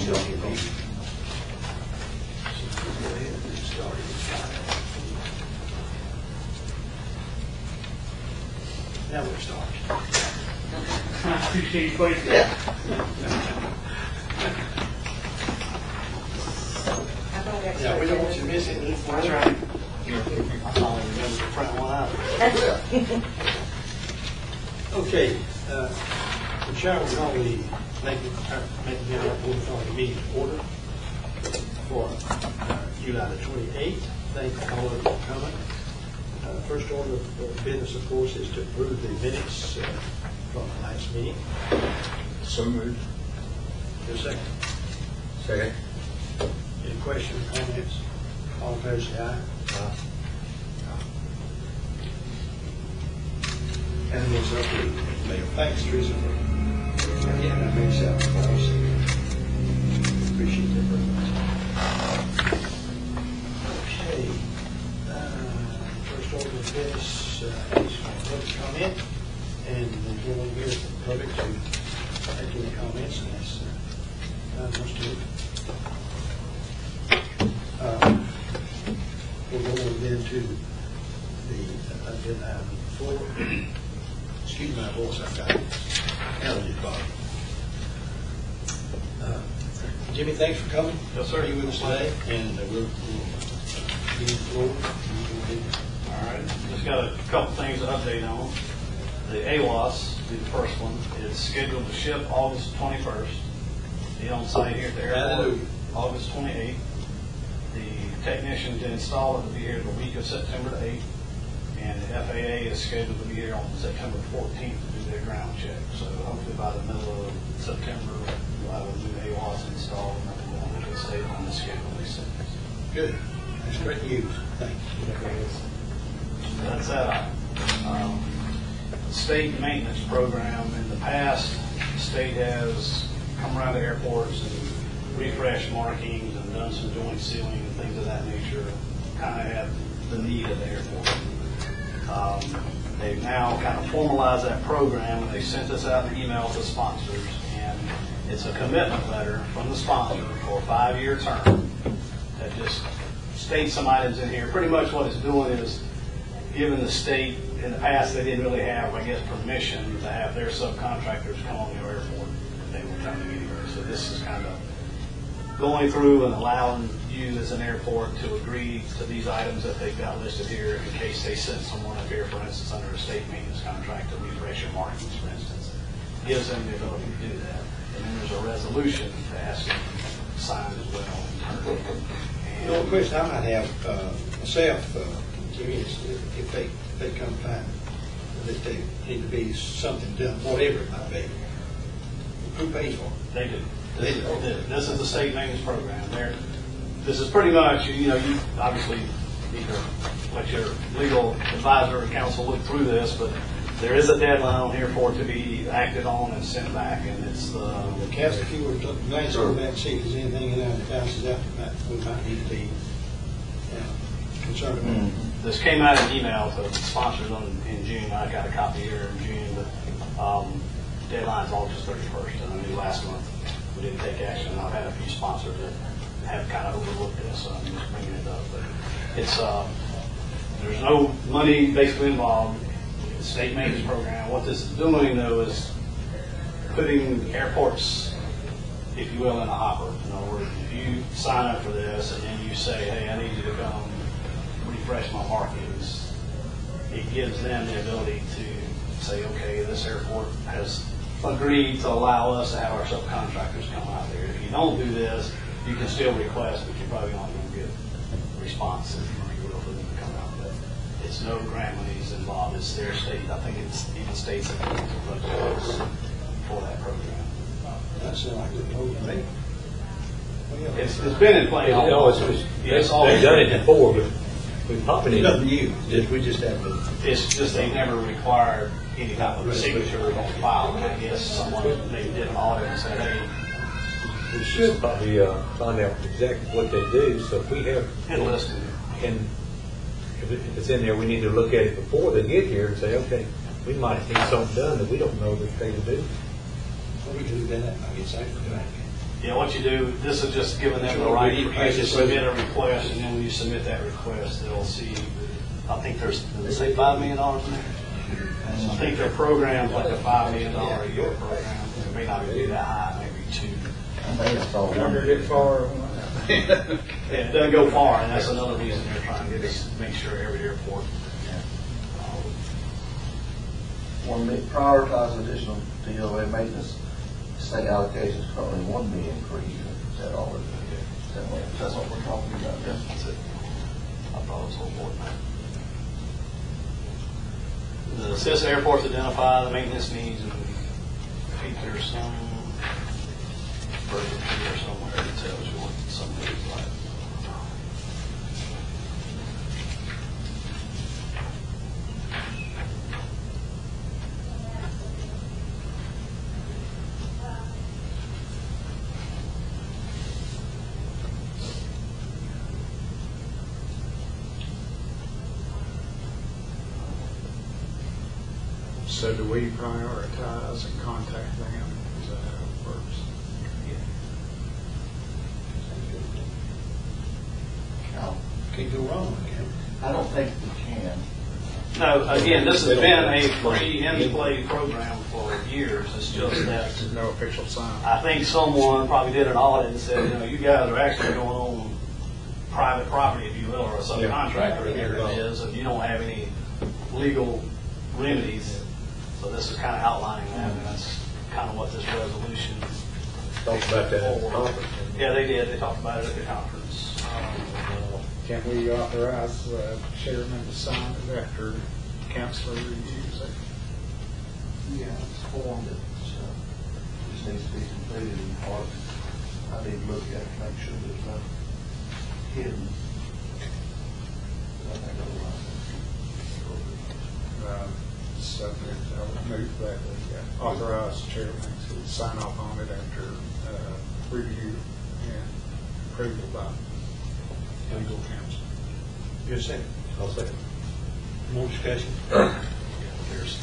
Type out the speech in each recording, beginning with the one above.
Now we're starting. I appreciate you putting Yeah. Yeah, we don't want you to miss it. That's right. I only remember to print one out. Okay, the chair will normally make the meeting order for July the 28th. Thank all of you for coming. First order of business, of course, is to approve the minutes from the last meeting. So moved. Is there a second? Second. Any questions, comments? All in favor, say aye. And then it's up to Mayor. Thanks, Teresa, for getting that mix out for us. Appreciate that very much. Okay. First order of business is public comment, and then we'll hear from the public to make any comments, and that's wants to. We'll go on then to the agenda item 4. Excuse my voice, I've got allergies, Bob. Jimmy, thanks for coming. Yes, sir. Be with us today, and we'll give you the floor. All right, just got a couple things to update on. The AWAS, the first one, is scheduled to ship August 21st. Be on site here at the airport Hallelujah. August 28th. The technician to install it will be here the week of September 8th. And the FAA is scheduled to be here on September 14th to do their ground check. So hopefully by the middle of September, we'll have a new AWAS installed and we can stay on the schedule they sent us. Good. That's great news. Thank you. That's that. State maintenance program. In the past, the state has come around the airports and refreshed markings and done some joint sealing and things of that nature, kind of have the need of the airport. They've now kind of formalized that program, and they sent us out an email to sponsors, and it's a commitment letter from the sponsor for a 5-year term that just states some items in here. Pretty much what it's doing is giving the state, in the past they didn't really have, I guess, permission to have their subcontractors come on the airport if they were coming anywhere. So this is kind of going through and allowing you as an airport to agree to these items that they've got listed here in case they send someone up here, for instance, under a state maintenance contract to refresh your markings, for instance. Gives them the ability to do that. And then there's a resolution to ask them to sign as well. The only question I might have myself, Jimmy, is if they come find that they need to be something done, whatever it might be, who pays for it? They do. They do. This is the state maintenance program. This is pretty much, you obviously need to let your legal advisor or counsel look through this, but there is a deadline on here for it to be acted on and sent back, and it's Cass, if you were to glance over that and see if there's anything in there that bounces out, we might need to be concerned about it. This came out in email to sponsors in June. I got a copy here in June, but deadline's August 31st. And I knew last month we didn't take action. I've had a few sponsors that have kind of overlooked this, so I'm just bringing it up. But it's there's no money basically involved. The state maintenance program. What this is doing, though, is putting airports, if you will, in a hopper. In other words, if you sign up for this and then you say, hey, I need you to come refresh my markings, it gives them the ability to say, okay, this airport has agreed to allow us to have our subcontractors come out there. If you don't do this, you can still request, but you're probably not going to get a response if you were for them to come out. But it's no grant monies involved. It's their state. I think it's even states that can use a budget for that program. That sounds like a good move to me. It's been in play. They've done it before, but we probably need Nothing new. We just have to. It's just they never required any type of signature on file. And I guess someone maybe did an audit and said, hey, we should probably find out exactly what they do. So if we have it listed. and if it's in there, we need to look at it before they get here and say, okay, we might need something done that we don't know that they can do. Well, we can do that. I guess I can do that. Yeah, what you do, this is just giving them the right for you to submit a request, and then when you submit that request, they'll see, I think there's, did they say $5 million in there? I think their program's like a $5 million a year program. It may not be that high, maybe $2. I think it's all Wondered it far. Yeah, it doesn't go far, and that's another reason they're trying to get us, make sure every airport. When we prioritize additional DOA maintenance, state allocations currently $1 million per year. Is that all? That's what we're talking about. Yeah, that's it. I thought it was a little more than that. The assist airports identify the maintenance needs, and I think there's some version here somewhere that tells you what some of these like. So do we prioritize and contact them? Is that how it works? Can't go wrong, can you? I don't think we can. No, again, this has been a free in-play program for years. It's just that No official sign. I think someone probably did an audit and said, you know, you guys are actually going on private property, if you will, or a subcontractor, here it is, and you don't have any legal remedies. So this is kind of outlining that, and that's kind of what this resolution. Talked about that at the conference. Yeah, they did. They talked about it at the conference. Can we authorize the chairman to sign it after council reviews it? Yeah, it's formed, it just needs to be completed in part. I need to look at it, make sure there's not hidden. Subject, I'll move that we authorize the chairman to sign off on it after review and approval by legal counsel. You're saying, I'll second. more discussion? There's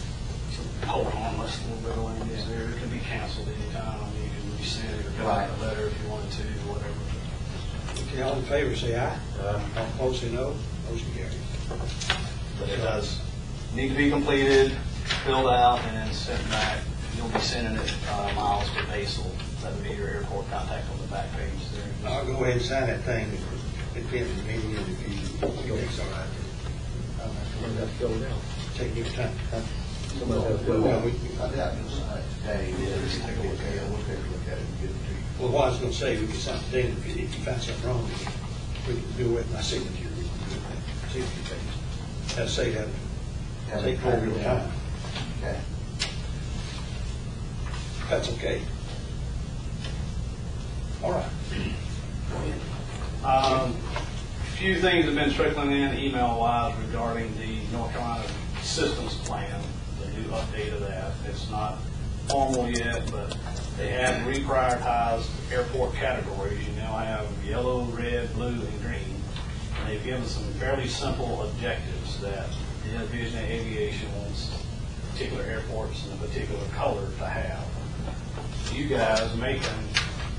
some hold harmless little bit of language there. It can be canceled anytime. You can rescind it or fill out a letter if you wanted to, or whatever. Okay, all in favor, say aye. All opposed, say no. Motion carries. But it does need to be completed, filled out, and then sent back. You'll be sending it Miles for Basil. That would be your airport contact on the back page there. I'll go ahead and sign that thing. It pins the meeting, and if you think it's all right, Somebody has to fill it out. take your time. Somebody has to fill it out. I doubt you'll sign it today. Yeah, just take a look at it. We'll take a look at it and get it to you. Well, what I was going to say, we can sign it then, if you find something wrong, we can do it with my signature. We can do it with signature page. As I say, that take more of your time. Okay. That's okay. All right. A few things have been trickling in email-wise regarding the North Carolina Systems Plan, the new update of that. It's not formal yet, but they have reprioritized airport categories. You now have yellow, red, blue, and green. And they've given some fairly simple objectives that the Division of Aviation wants particular airports in a particular color to have. You guys, Macon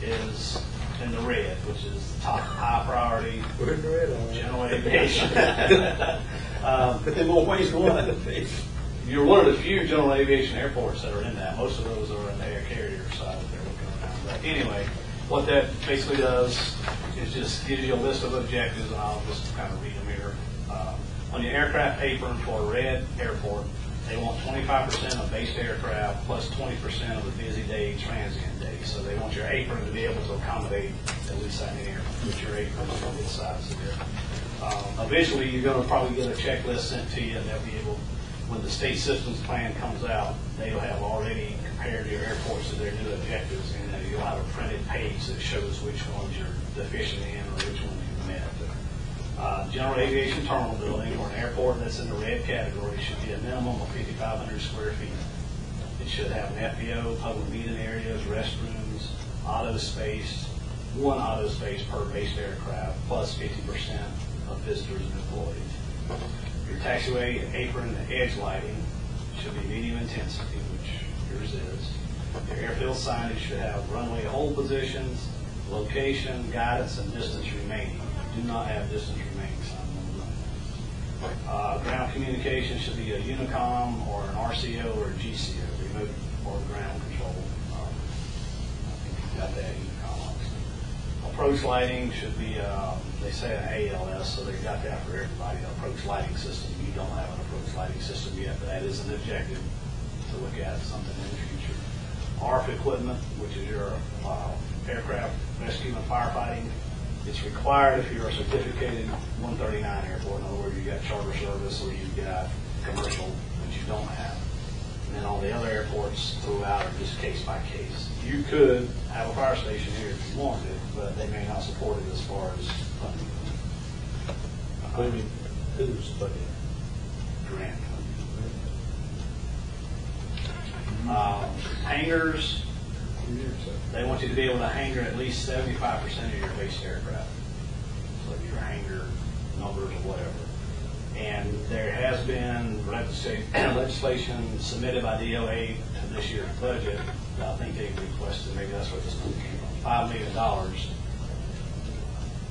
is in the red, which is top high priority We're in the red on it. general aviation. But there are more ways to one. You're one of the few general aviation airports that are in that. Most of those are in the air carrier side that they're looking around. But anyway, what that basically does is just gives you a list of objectives, and I'll just kind of read them here. On your aircraft apron for a red airport, they want 25% of based aircraft plus 20% of the busy day transient day. So they want your apron to be able to accommodate at least that many airplanes. But your apron is going to be the size of it. Eventually, you're going to probably get a checklist sent to you, and they'll be able, when the state systems plan comes out, they'll have already compared your airports to their new objectives, and you'll have a printed page that shows which ones you're deficient in or which ones you've met. General aviation terminal building or an airport that's in the red category should be a minimum of 5,500 square feet. It should have an FBO, public meeting areas, restrooms, auto space, one auto space per based aircraft, plus 50% of visitors and employees. Your taxiway, apron, and edge lighting should be medium intensity, which yours is. Your Your airfield signage should have runway hold positions, location, guidance, and distance remaining. Do not have distance remaining sign on the runway. Ground communication should be a Unicom or an RCO or a GCO, remote or ground control. I think you've got that Unicom. Approach lighting should be, they say an ALS, so they've got that for everybody, an approach lighting system. You don't have an approach lighting system yet, but that is an objective to look at something in the future. ARF equipment, which is your aircraft rescue and firefighting. It's required if you're a certificated 139 airport. In other words, you've got charter service or you've got commercial, which you don't have. And then all the other airports throughout are just case by case. You could have a fire station here if you wanted it, but they may not support it as far as funding. Who's funding? Grant funding. Hangars, they want you to be able to hangar at least 75% of your base aircraft. So your hangar numbers or whatever. And there has been legislation submitted by DOA to this year's budget. I think they requested, maybe that's where this number came from, $5 million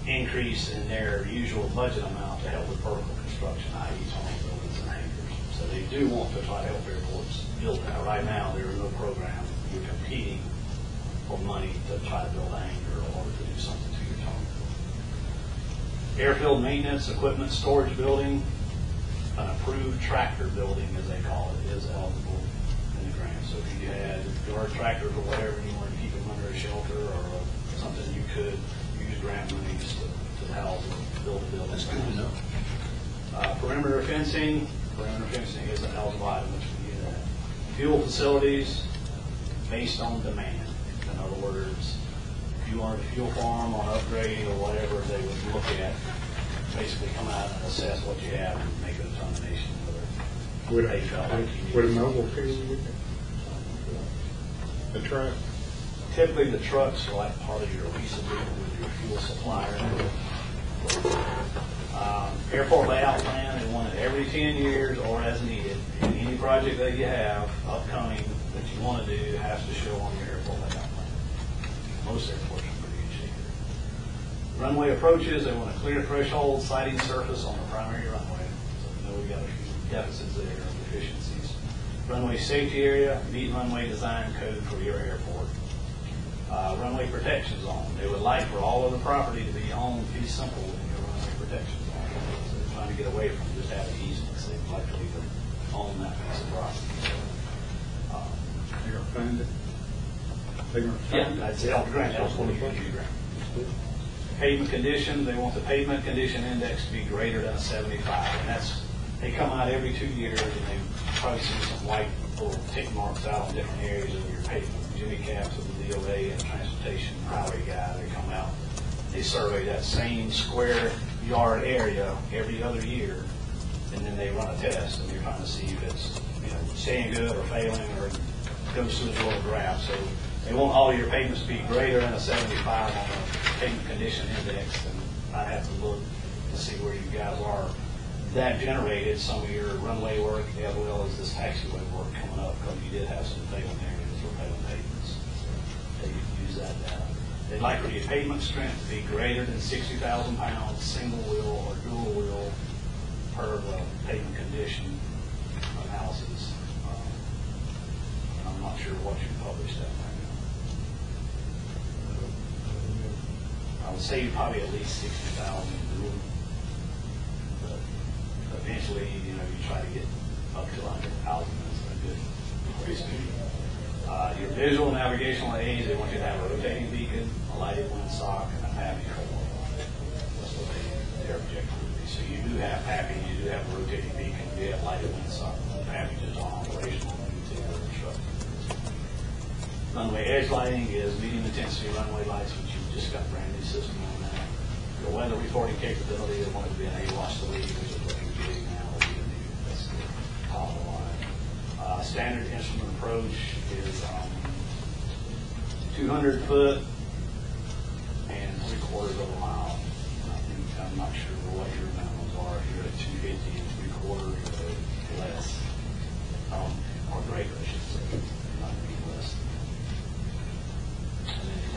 increase in their usual budget amount to help with vertical construction, i.e. tunnel buildings and hangars. So they do want to try to help airports build that. Right now, there is no program. You're competing for money to try to build a hangar or to do something to your tunnel. Airfield maintenance, equipment storage building, an approved tractor building, as they call it, is eligible in the grant. So if you had yard tractors or whatever, you wanted to keep them under a shelter or something, you could use grant monies to house and build a building. That's good to know. Perimeter fencing is an eligible item, which we do that. Fuel facilities, based on demand. In other words, if you wanted a fuel farm on upgrade or whatever, they would look at, basically come out and assess what you have and make a determination whether they felt like you Would a needed. mobile fuel, the truck? Typically, the trucks are like part of your lease agreement with your fuel supplier. Airport layout plan, they want it every 10 years or as needed. And any project that you have upcoming that you want to do has to show on your airport layout plan. Most airports are in pretty good shape. Runway approaches, they want a clear threshold sighting surface on the primary runway. So we know we got a few deficits there, deficiencies. Runway safety area, meet runway design code for your airport. Runway protection zone. They would like for all of the property to be owned fee simple in your runway protection zone. So they're trying to get away from just having easements. They'd like to even own that piece of property. They're going to fund it? They're going to Yeah, fund it? that's it. That's what you grant. Pavement condition, they want the pavement condition index to be greater than a 75. And that's, they come out every 2 years and they probably see some white little tick marks out on different areas of your pavement. Jimmy Caps with the DOA and transportation highway guy, they come out, they survey that same square yard area every other year, and then they run a test, and you're trying to see if it's, staying good or failing or goes through the little graph. So they want all your pavements to be greater than a 75 on a pavement condition index, and I have to look to see where you guys are. That generated some of your runway work as well as this taxiway work coming up, because you did have some failing areas or failing pavements. They use that data. They'd like for your pavement strength to be greater than 60,000 pounds, single wheel or dual wheel per the pavement condition analysis. And I'm not sure what you published that right now. I would say probably at least 60,000 dual. But eventually, you try to get up to 100,000. That's a good place to be. Your visual navigational aids, they want you to have a rotating beacon, a lighted windsock, and a PAPI control. That's what their objective would be. So you do have PAPI, you do have a rotating beacon, you do have lighted windsock. PAPI is on operational and particular instructions. Runway edge lighting is medium intensity runway lights, which you've just got a brand new system on that. Your weather reporting capability, they want it to be an AWAS 3, which is what you're getting now. That's the top of the line. Standard instrument approach is 200 foot and 3/4 of a mile. I'm not sure what your minimums are. If you're at 250 and 3/4 or less, or greater, I should say, not any less.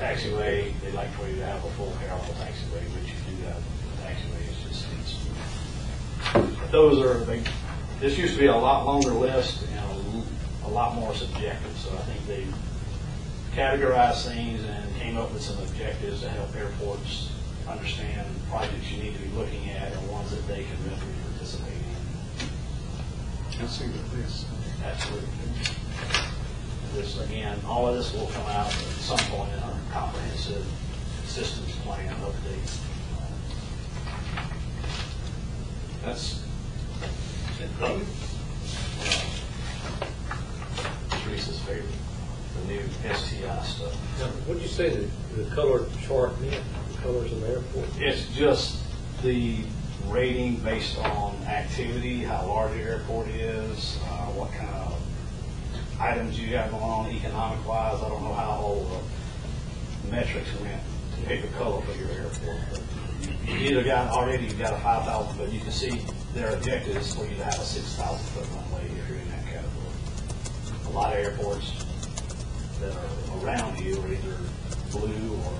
taxiway, they like for you to have a full parallel taxiway, which you do have a taxiway, it's just, but those are, this used to be a lot longer list and a lot more subjective, so I think they categorized things and came up with some objectives to help airports understand projects you need to be looking at and ones that they can really participate in. I see what this. Absolutely. This, again, all of this will come out at some point in our comprehensive systems plan update. That's Teresa's favorite, the new STI stuff. Now, what did you say the color chart meant, the colors of the airport? It's just the rating based on activity, how large the airport is, what kind of items you have going on economic-wise. I don't know how all the metrics went to pick a color for your airport. But you either got already, you've got a 5,000, but you can see their objective is for you to have a 6,000 foot runway if you're in that category. A lot of airports that are around you are either blue or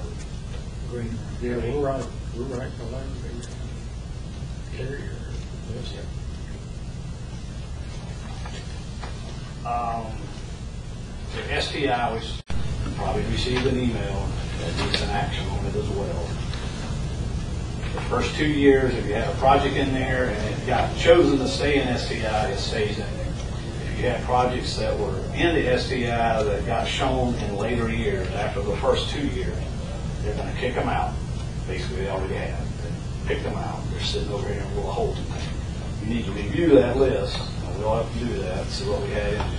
Green. Yeah, we're right below the carrier. Yes. The STI, which you probably received an email that needs an action on it as well. The first 2 years, if you had a project in there and it got chosen to stay in STI, it stays in there. If you had projects that were in the STI that got shown in later years, after the first 2 years, they're going to kick them out. Basically, they already have. They picked them out. They're sitting over here and we'll hold them. You need to review that list. We'll have to do that, see what we had in there.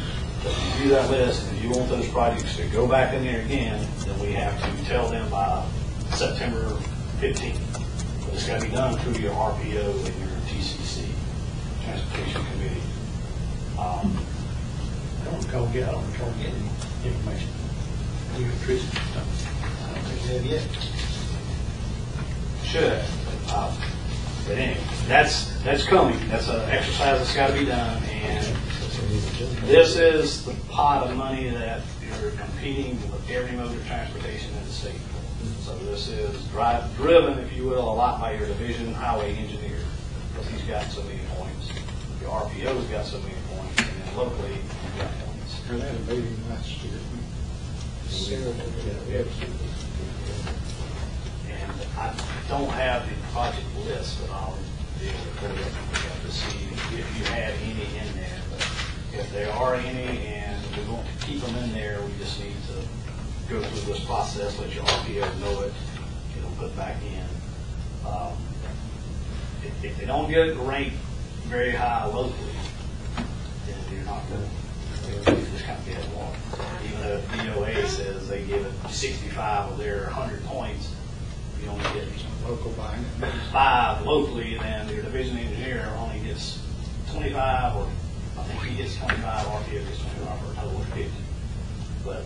But review that list, and if you want those projects to go back in there again, then we have to tell them by September 15th. But it's got to be done through your RPO and your TCC, Transportation Committee. Don't call get out and try to get any information. You and Teresa, I don't think they have yet. Should have. But anyway, that's coming. That's an exercise that's got to be done, and this is the pot of money that you're competing with every mode of transportation in the state. So this is driven, if you will, a lot by your division highway engineer, because he's got so many points. Your RPO's got so many points, and then locally you've got points. We had a meeting last year. And I don't have the project list, but I'll be able to pull it up to see if you had any in there. But if there are any and we want to keep them in there, we just need to go through this process, let your RPO know it, get them put back in. If they don't get ranked very high locally, then you're not going to just kind of get along. Even though DOA says they give it 65 of their 100 points, you only get Local buying. 5 locally, then your division engineer only gets 25, or I think he gets 25, RPO gets 25 for a total of 50. But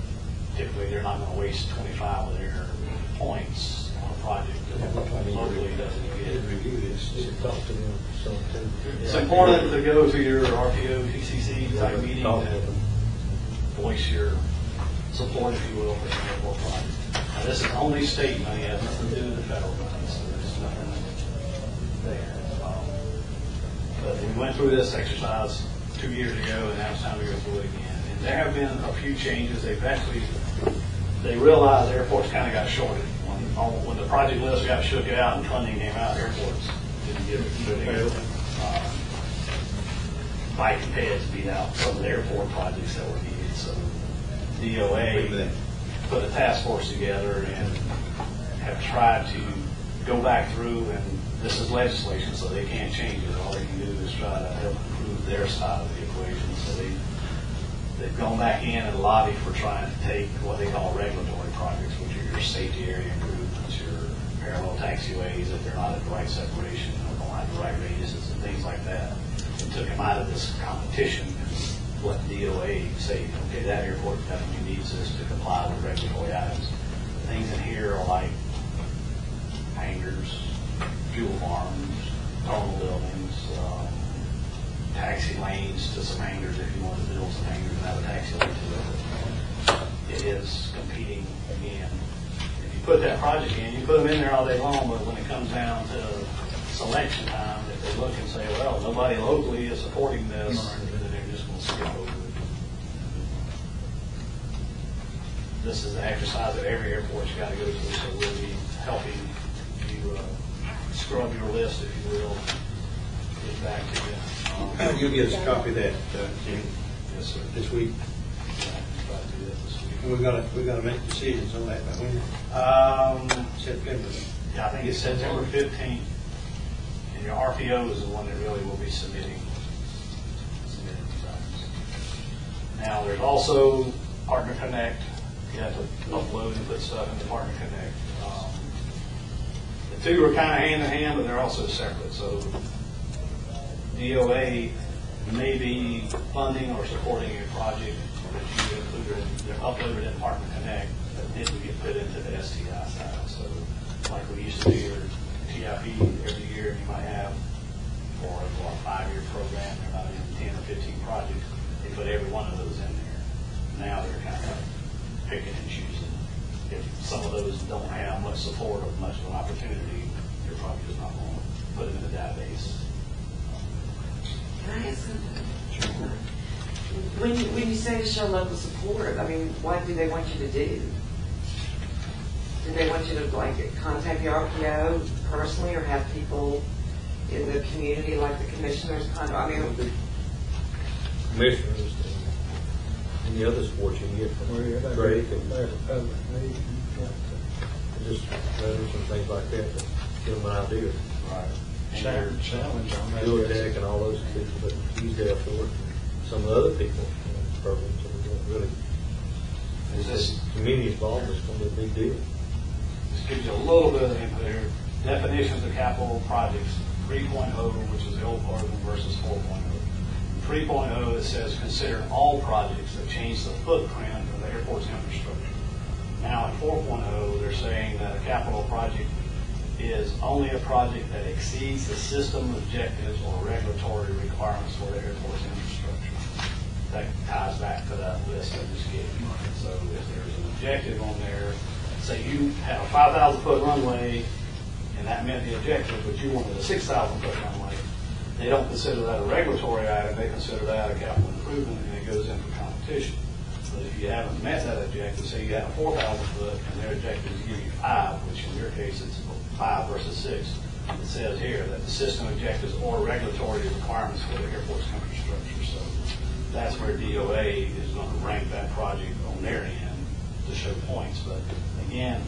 typically, they're not going to waste 25 of their points on a project that locally doesn't get. It's important to go to your RPO, TCC type meeting and voice your support, if you will, for the airport project. Now, this is only state money, it has nothing to do with the federal money, so there's nothing there. But we went through this exercise 2 years ago, and now it's time to go through it again. And there have been a few changes. They realized airports kind of got shorted. When the project list got shook out and funding came out, airports didn't get it. Mike and Peds beat out some of the airport projects that were needed. So DOA put a task force together and have tried to go back through, and this is legislation, so they can't change it. All they can do is try to help improve their side of the equation. So they've gone back in and lobbied for trying to take what they call regulatory projects, which are your safety area improvements, your parallel taxiways, if they're not at the right separation, or don't have the right radiuses and things like that. And took them out of this competition and let DOA say, okay, that airport definitely needs this to comply with regulatory items. The things in here are like hangars, fuel farms, terminal buildings, taxi lanes to some hangars if you want to build some hangars and have a taxi lane to it. It is competing again put that project in, you put them in there all day long, but when it comes down to selection time, if they look and say, well, nobody locally is supporting this, then they're just going to skip over it. This is an exercise that every airport's got to go through, so we'll be helping you scrub your list, if you will, get back to you. You'll get us a copy of that, Jim, Yes, sir. this week. Yeah, try to do that this week. And we gotta make decisions on that by when? September. Yeah, I think it's September 15th, and your RPO is the one that really will be submitting these items. Now, there's also Partner Connect. You have to upload and put stuff into Partner Connect. The two are kind of hand in hand, but they're also separate. So DOA may be funding or supporting a project that you included, they're uploaded in Partner Connect that didn't get put into the STI side. So like we used to do your TIP every year, you might have for a 5-year program, there might be 10 or 15 projects. They put every one of those in there. Now they're kind of picking and choosing. If some of those don't have much support or much of an opportunity, you're probably just not going to put them in the database. Can I ask something? When you say to show local support, I mean, what do they want you to do? Do they want you to like contact the RPO personally, or have people in the community like the commissioners I mean, Commissioners and the other sports you can get from Drake and just some things like that to give them an idea. Right. Challenge on that. Bill Tech and all those people that use that for it. Some of the other people in the programs that are doing really. Is this, Community involvement is going to be a big deal. this gives you a little bit of input here. Definitions of capital projects, 3.0, which is the old version versus 4.0. 3.0, it says consider all projects that change the footprint of the airport's infrastructure. Now in 4.0, they're saying that a capital project is only a project that exceeds the system objectives or regulatory requirements for the airport's infrastructure. That ties back to that list I just gave you. So if there's an objective on there, say you had a 5,000-foot runway, and that met the objective, but you wanted a 6,000-foot runway, they don't consider that a regulatory item, they consider that a capital improvement, and it goes in for competition. But if you haven't met that objective, say you had a 4,000-foot, and their objective is to give you 5, which in your case it's 5 versus 6, it says here that the system objectives or regulatory requirements for the airport's infrastructure. So that's where DOA is going to rank that project on their end to show points. But again,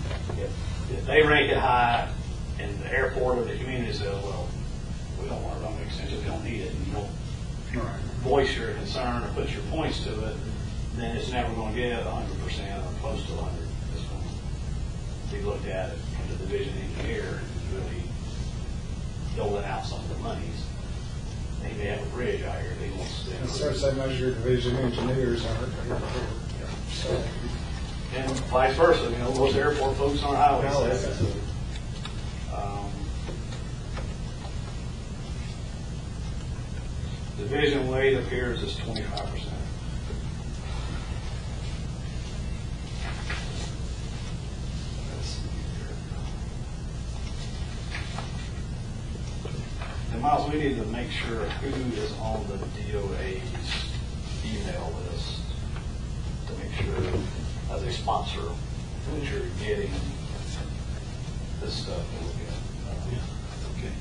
if they rank it high and the airport or the community says, well, we don't want a runway extension, we don't need it, and you don't voice your concern or put your points to it, then it's never going to get 100% or close to 100. It's going to be looked at it from the division engineer who's really doling out some of the monies. They may have a bridge out here they want to spend. And so say most of your division engineers aren't. So, And vice versa, you know, most airport folks aren't highway staff. Division weight appears as 25%. And Miles, we need to make sure who is on the DOA's email list to make sure, as a sponsor, that you're getting this stuff to look at. Okay.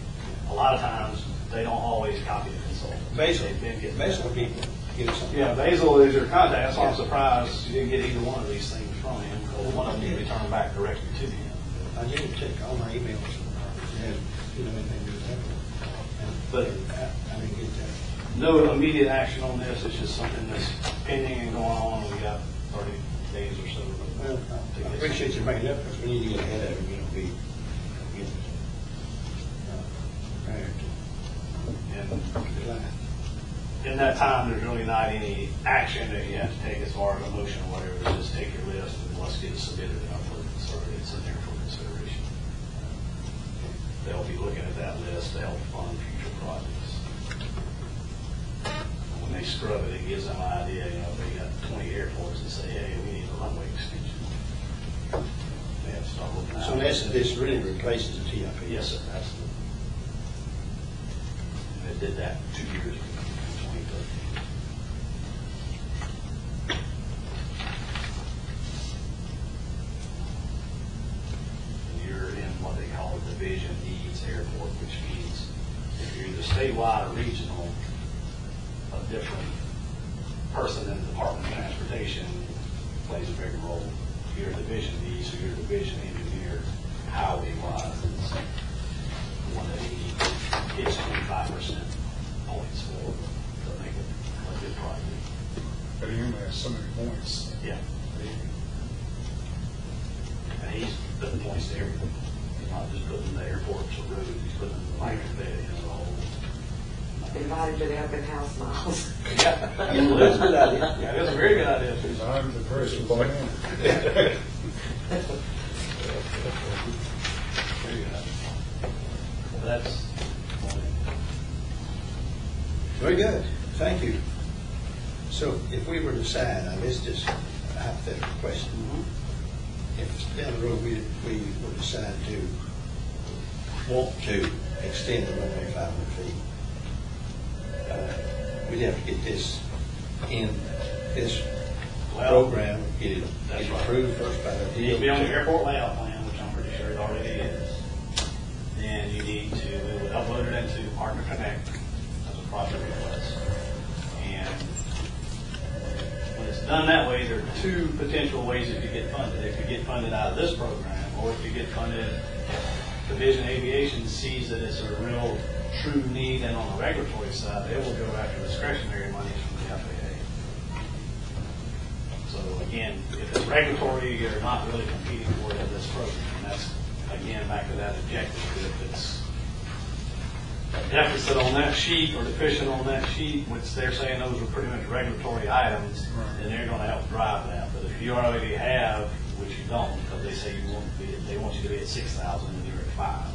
A lot of times, they don't always copy the consultant. Basically, They've been getting people get something. Yeah, Basil is your contact, so I'm surprised you didn't get either one of these things from him, because one of them you returned back directly to him. I didn't check all my emails. And, you know, anything to that. But I didn't get that. no immediate action on this, it's just something that's pending and going on, and we got 30 days or so. Well, I appreciate you bringing it up, because we need to get ahead of it, you know, get prepared to And in that time, there's really not any action that you have to take as far as a motion or whatever. Just take your list and let's get it submitted and uploaded so that it's in there for consideration. They'll be looking at that list to help fund future projects. And when they scrub it, it gives them an idea, you know, if they got 20 airports and say, hey, we need a runway extension. They have to start looking this really replaces the TIP. Yes, sir, absolutely. And they did that 2 years ago, in 2013. And you're in what they call a division needs airport, which means if you're either statewide or regional, a different person in the Department of Transportation plays a bigger role. You're a division D, so you're a division engineer, highway-wise, is the one that he gets 25% points for to make it a good project. But he only has so many points. Yeah. And he's putting points to everything. He's not just putting the airports or roads, he's putting the light bed in the whole. Invited to the open house, Miles. Yeah, that's a good idea. Yeah, that's a very good idea. I'm the person for him. Very good idea. That's. Very good, thank you. So if we were to decide, now this is just a hypothetical question. If down the road we would decide to want to extend the runway 500 feet, we'd have to get this in this program, get it approved first by the You need to be on the DOT. airport layout plan, which I'm pretty sure it already is. Then you need to upload it into Partner Connect as a project request. And when it's done that way, there are two potential ways that you get funded. If you get funded out of this program, or if you get funded, Division Aviation sees that it's a real true need, and on the regulatory side, they will go after discretionary monies from the FAA. So again, if it's regulatory, you're not really competing for it in this program. And that's, again, back to that objective. If it's a deficit on that sheet or deficient on that sheet, which they're saying those are pretty much regulatory items, then they're going to help drive that. But if you already have, which you don't, because they say you want to be, they want you to be at 6,000 and you're at 5.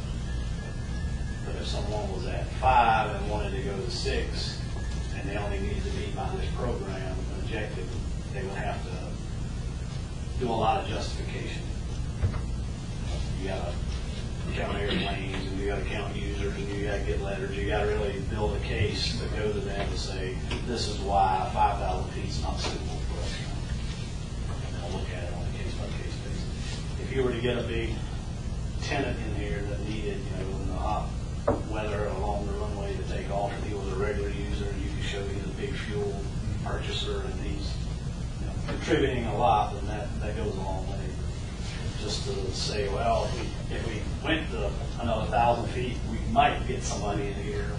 But if someone was at 5 and wanted to go to 6, and they only needed to be by this program objective, they would have to do a lot of justification. You got to count airplanes, and you got to count users, and you got to get letters. You got to really build a case to go to them and say, this is why 5,000 feet is not suitable for us. And they'll look at it on a case-by-case basis. If you were to get a big tenant in here that needed, in the hot weather along the runway to take off, and he was a regular user, and you could show he's a big fuel purchaser, and he's contributing a lot, then that goes a long way. Just to say, well, if we went to another 1,000 feet, we might get somebody in here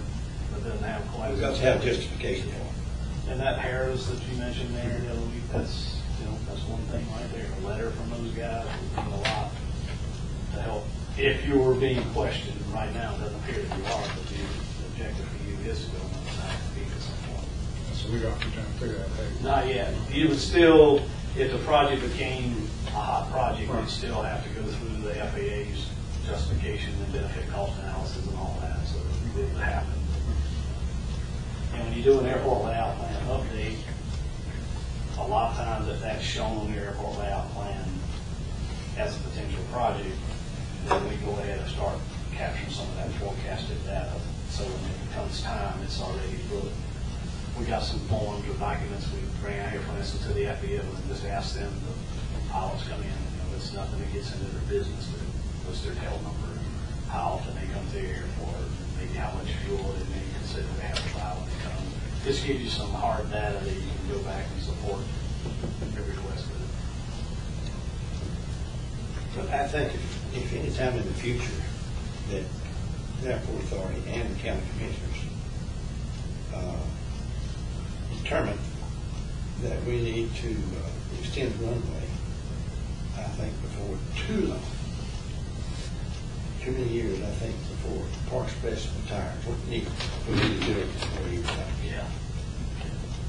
that doesn't have quite as We've got much. to have justification for it. And that Harris that you mentioned there, that's one thing right there. A letter from those guys would mean a lot to help. If you were being questioned, right now it doesn't appear that you are, but the objective for you is to go on the 1,000 feet at some point. So we don't have to jump through that. Hey, Not yet. You would still, if the project became a hot project, you'd still have to go through the FAA's justification and benefit cost analysis and all that, so it would happen. And when you do an airport layout plan update, a lot of times if that's shown on your airport layout plan as a potential project, then we go ahead and start capturing some of that forecasted data. So when it comes time, it's already booked. We got some forms or documents we bring out here, for instance, to the FAA and just ask them, the pilots come in, it's nothing that gets into their business, but what's their tail number, how often they come to the airport, maybe how much fuel they may consider they have to buy when they come. This gives you some hard data that you can go back and support your request with it. But I think if any time in the future that the airport authority and the county commissioners determine that we need to extend the runway, I think before too long, too many years, I think before Parks Best retires, we need to do it before he retires. Yeah.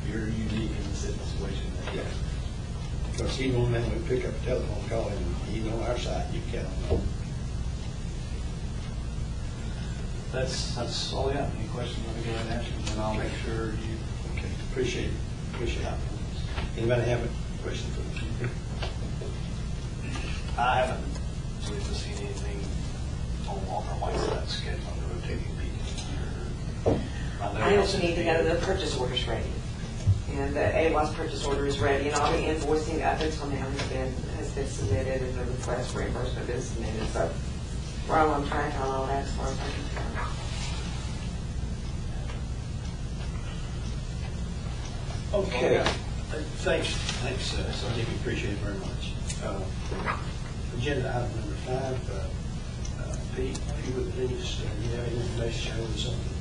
You're unique in the situation. Yeah. Because he won't let me pick up a telephone call and he's on our side, you can't. That's all I got. Any questions, let me go ahead and answer them, and I'll make sure you. Okay, appreciate it. Appreciate it. Anybody have a question for me? I haven't So we've just seen anything on Walker Whiteside schedule on the rotating peak. I don't see anything other than the purchase order's ready. And the AWAS purchase order is ready, and all the invoicing up until now has been submitted, and the request for reimbursement has been submitted. So we're all on track on all that as far as I can tell. Okay. Thanks, Sonny, we appreciate it very much. Agenda item number 5, Pete, if you would please, you have any information over something?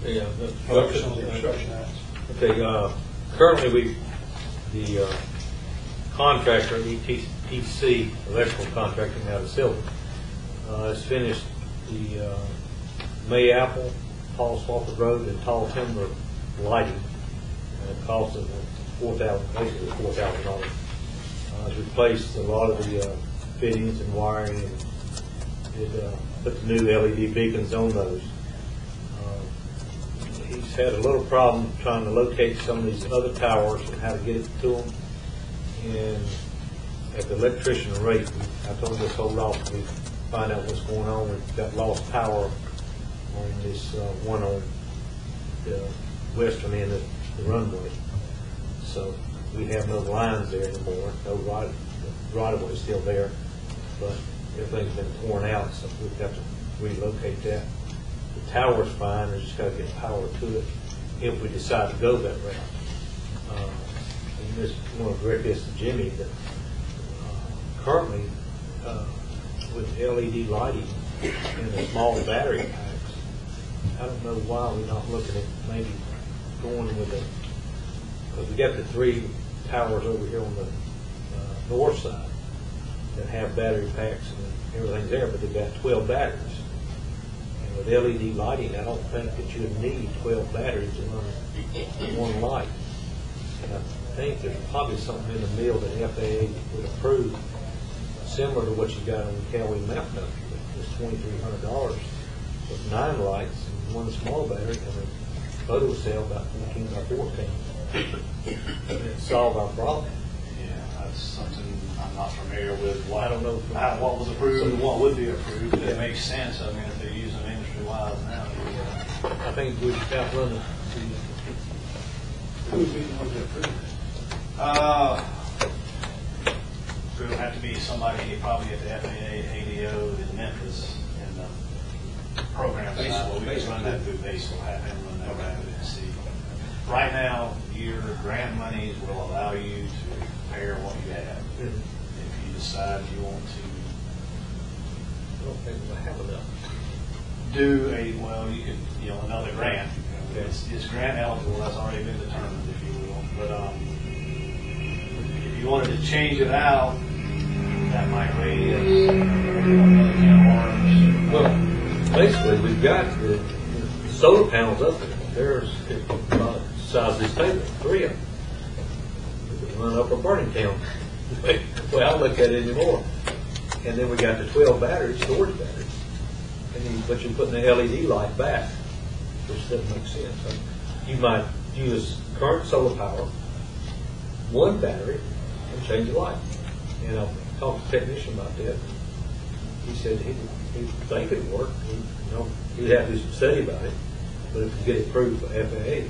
Yeah, Focus on the construction items. Okay, currently the contractor, ETC, electrical contracting out of Sylvan, has finished the May Apple, Tall Swafford Road, and Tall Timber lighting. It cost them basically $4,000. It's replaced a lot of the fittings and wiring, and it put the new LED beacons on those. He's had a little problem trying to locate some of these other towers and how to get it to them. And at the electrician rate, I told him this hold off till we find out what's going on. We've got lost power on this one on the western end of the runway. So we have no lines there anymore. No right of way is still there, but everything's been torn out, so we've got to relocate that. The tower's fine, we just got to get power to it if we decide to go that route. And just want to direct this to Jimmy that currently with LED lighting and the small battery packs, I don't know why we're not looking at maybe going with it, because we got the 3 towers over here on the north side that have battery packs and everything's there, but they've got 12 batteries. And with LED lighting, I don't think that you would need 12 batteries in one light. And I think there's probably something in the mill that FAA would approve, similar to what you got on the Callaway Mountain up here. It's $2,300 with 9 lights and 1 small battery and a photo cell about 14 by 14. It'd solve our problem. Yeah, that's something I'm not familiar with. Well, I don't know what was approved and what would be approved. It makes sense. I mean, if they're using industry-wide now. I think we should outrun it. Who would be the one to approve It would have to be somebody probably at the FAA, ADO in Memphis, in the program side. Well, we just run that through base. We'll have him run that rapid and see. Right now, your grant monies will allow you to repair what you have. Mhm. If you decide you want to I don't think we'll have enough. do you could, another grant. Okay. It's grant eligible, that's already been determined, if you will. But if you wanted to change it out, that might raise another can of worms. Well, basically, we've got the solar panels up there. There's about the size of this table, 3 of them. We could run up a burning town. Well, I look at it anymore. And then we got the 12 batteries, storage batteries. But you're putting the LED light back, which doesn't make sense. So you might use current solar power, 1 battery, and change the light. And I talked to the technician about that. He said he'd think it'd work. He'd have to do some study about it, but if we get it approved by FAA,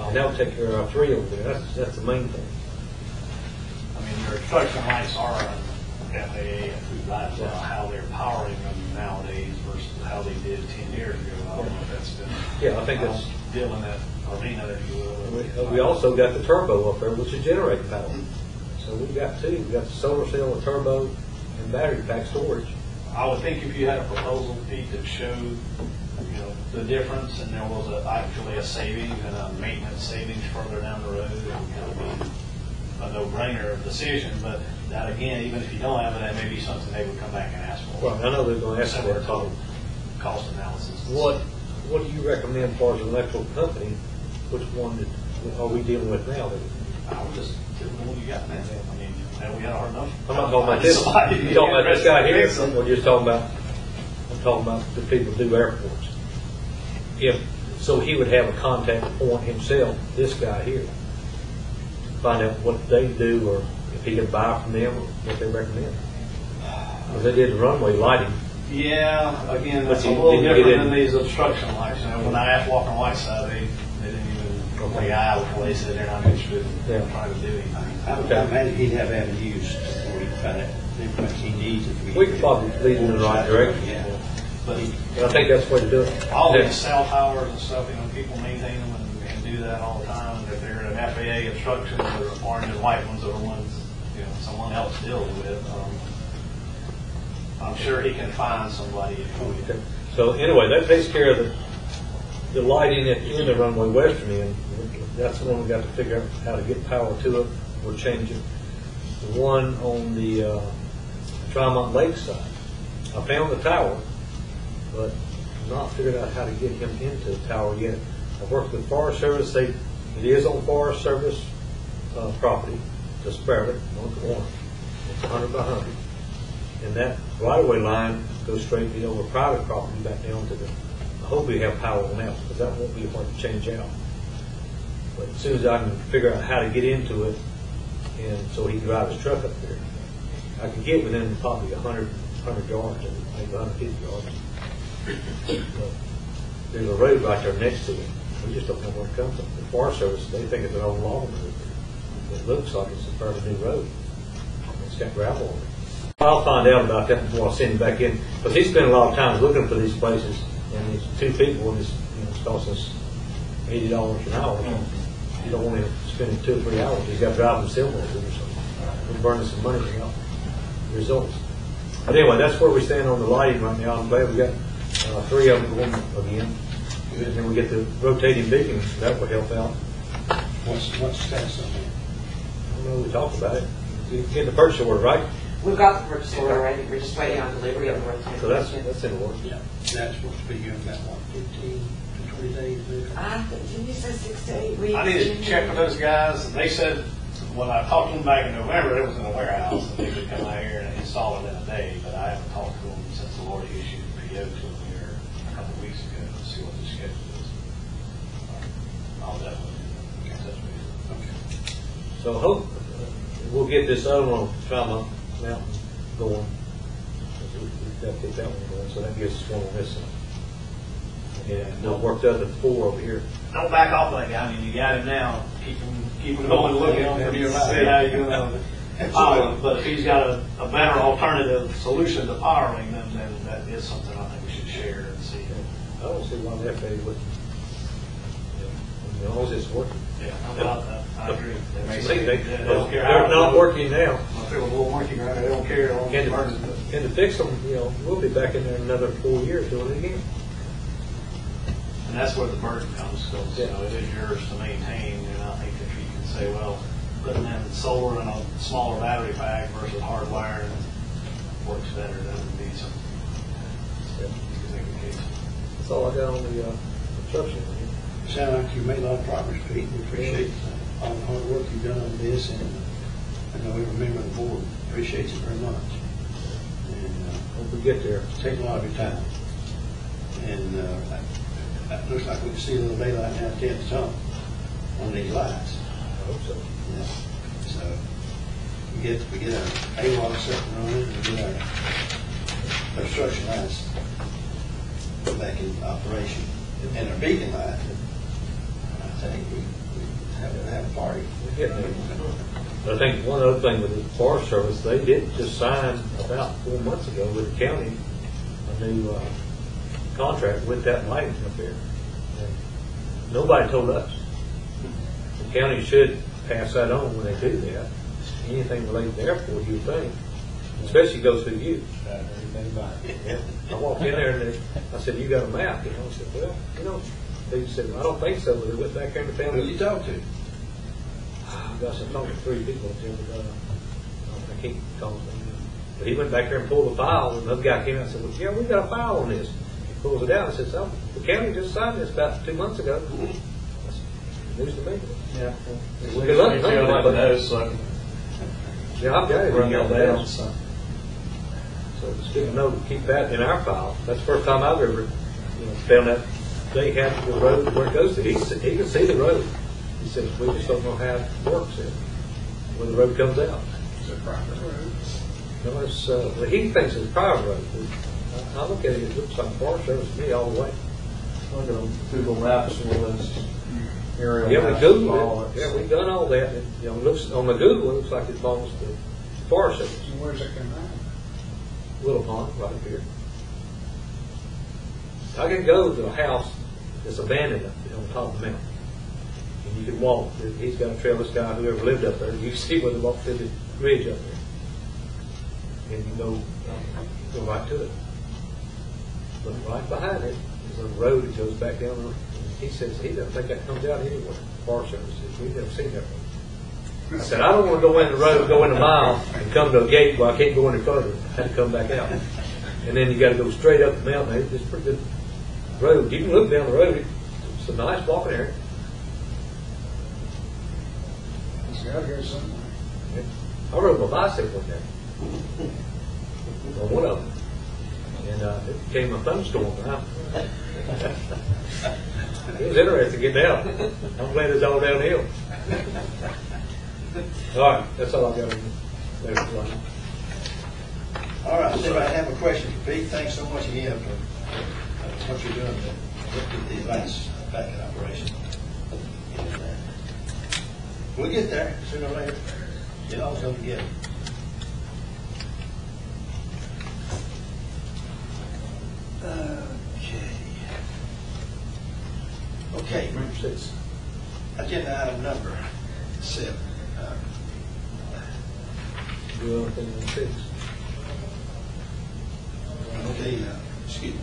and that'll take care of our 3 over there. That's the main thing. I mean, your construction lights are FAA approved lights, how they're powering them nowadays versus how they did 10 years ago. I don't know if that's been. Yeah, I think that's. Still in that arena, if you will. We also got the turbo up there, which is generating power. So we've got 2. We've got the solar cell, the turbo, and battery pack storage. I would think if you had a proposal, Pete, that showed, the difference, and there was actually a savings and a maintenance savings further down the road, it would be a no-brainer decision. But that, again, even if you don't have it, that may be something they would come back and ask for. Well, I know they're going to ask for Similar that. to cost analysis. What do you recommend as far as an electrical company? Which one are we dealing with now? I would just tell them what you got now. I mean, have we got hard enough? I'm not talking about this. You talking about this guy here? Or just talking about? I'm talking about the people who do airports. So he would have a contact point himself. This guy here, find out what they do, or if he can buy from them, or what they recommend. Well, they did the runway lighting. Yeah, again, that's a But you little didn't get different in- than these obstruction lights. You know, when I asked Walker Whiteside, they didn't even play eye before they said they're not interested in trying to do anything. I would imagine he'd have avenues where he can find out the information he needs if We could probably lead in the right direction. Yeah. But And I think that's the way to do it. all Yeah. these cell towers and stuff, you know, people maintain them and do that all the time. And if they're an FAA obstruction, the orange and white ones are the ones, you know, someone else deals with. I'm sure he can find somebody if he Okay. So anyway, that takes care of the lighting at the end of runway western end. That's the one we got to figure out how to get power to it or change it. The one on the Tremont Lake side, I found the tower, but not figured out how to get him into the tower yet. I worked with Forest Service. It is on Forest Service property, to spare it, one corner. It's 100 by 100. And that right-of-way line goes straight over private property back down to the, I hope we have power on that, because that won't be hard to change out. But as soon as I can figure out how to get into it, and so he can drive his truck up there, I can get within probably 100 yards, or maybe 150 yards. But there's a road right there next to it. We just don't know where it comes from. The Forest Service, they think it's an old log road. It looks like it's a fairly new road. It's got gravel on it. I'll find out about that before I send him back in, because he spent a lot of time looking for these places, and it's two people, and it's costing us $80 an hour. You don't want him spending 2 or 3 hours. He's got to drive himself over there, so we're burning some money without results. But anyway, that's where we stand on the lighting right now. I'm glad we got 3 of them going again. And then we get the rotating beacons. That will help out. What's the status on that? I don't know, we talked about it. Get the purchase order, right? We've got the purchase order already, we're just waiting on delivery of the rotating. So that's in order. Yeah. That's supposed to be here in about, what, 15 to 20 days? maybe? Didn't you say 6 to 8 weeks? I need to check with those guys, and they said, when I talked to them back in November, it was in a warehouse, and they could come out here and install it in a day, but I haven't talked to them since the Lord issued the PO to them here a couple of weeks ago to see what the schedule is. I'll definitely touch base. Okay. So I hope we'll get this other one on Tremont Mountain going. We've got to get that one going, so that gives us one on this side. And we'll work the other 4 over here. Don't back off that guy. I mean, you got him now. Keep him going, looking for your life. See how you're going to follow him. But if he's got a better alternative solution to powering them, then that is something I think we should share and see. I don't see why the FAA wouldn't. As long as it's working. Yeah, how about that? I agree. They don't care they're how not it working now. I feel a little working right now. They don't care. They don't And burn it. to fix them, we'll be back in there another 4 years doing it again. And that's where the burden comes, because it is yours to maintain. And I think if you can say, well, putting in solar and a smaller battery pack versus hardwiring works better, that would be some. You can make a case. That's all I got on the construction. Sound like you made a lot of progress, Pete. We appreciate all the hard work you've done on this, and I know every member of the board appreciates it very much. And Hope we get there. take a lot of your time. And it looks like we can see a little daylight now at the end of the tunnel on these lights. I hope so. Yeah. So we get our AWOL system running, and we get our obstruction lights back in operation, and our beacon light. I think we have a party. We're getting there. But I think one other thing with the Forest Service, they did just sign about 4 months ago with the county a new contract with that lighting up there. And nobody told us. The county should pass that on when they do that. Anything related to the airport, you think, especially goes through you. Yeah. I walked in there and I said, "You got a map?" I said, "Well, they said, I don't think so." But they went back there and Who found did you talk to? Gosh, I'm talking to 3 people up there, but I can't call them. But he went back there and pulled a file, and another guy came out and said, "Well, yeah, we got a file on this." He pulls it out and says, "Oh, the county just signed this about 2 months ago." That's news to me. Yeah. Good luck. Yeah, I've got it. Bring it down, So it's good to know to keep that in our file. That's the first time I've ever found that they have the road where it goes to. He can see the road. He says, "We just don't know how it works, where the road comes out." It's a private road. No, it's, well, he thinks it's a private road. I look at it, it looks like Forest Service to me all the way. Look at Google Maps and all this aerial. Yeah, we maps Googled and it. Yeah, we've done all that. It, you know, looks, on the Google, it looks like it belongs to the Forest Service. So where's it come from? Little pond right up here. I can go to a house that's abandoned up there on top of the mountain. And you can walk. He's got a trail, this guy, whoever lived up there. You can see where they walk through the ridge up there. And you go right to it. But right behind it is a road that goes back down the road. He says he doesn't think that comes out anywhere. Forest Service says, we've never seen that road. I said, I don't want to go in the road, go in a mile, and come to a gate where I can't go any further. I had to come back out. And then you got to go straight up the mountain. It's a pretty good road. You can look down the road. It's a nice walking area. It's got to go somewhere. I rode my bicycle in there. On one of them. And it became a thunderstorm. It was interesting getting out. I'm glad it's all downhill. All right, that's all I've got on there. All right, does anybody have a question for Pete? Thanks so much again for what you're doing to get these lights back in operation. And, we'll get there sooner or later. It all comes together. Okay. Number 6. Agenda item number 7. Do anything on 6. Okay, excuse me.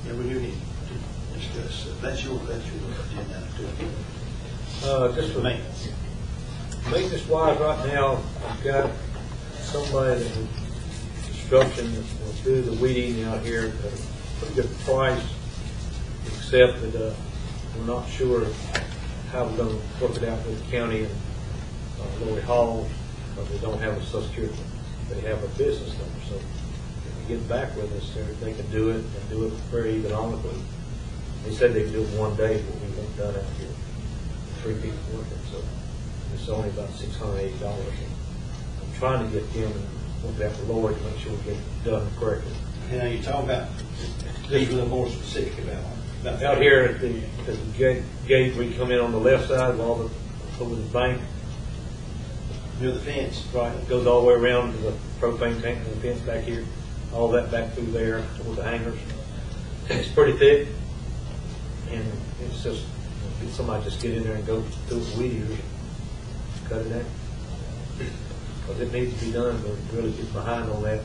Yeah, we do need to discuss. That's your agenda item too. Just for Maintenance. maintenance wise right now, I've got somebody that will construction that will do the weeding out here at a pretty good price, except that we're not sure how we're going to work it out with the county and Lori Hall, but they don't have a social security. They have a business number, so if they get back with us, they can do it and do it very economically. They said they can do it one day, but we want done out here. 3 people working, so it's only about $680. I'm trying to get them and look after Lori to make sure we get it done correctly. Now, you're talking about, be a little more specific about Out here at the gate, we come in on the left side of all the, over the bank, near the fence. right, it goes all the way around to the propane tank and the fence back here, all that back through there with the hangers. It's pretty thick, and it's just, somebody just get in there and go through the weed eaters, cut it down. Because it needs to be done, but really get behind on that.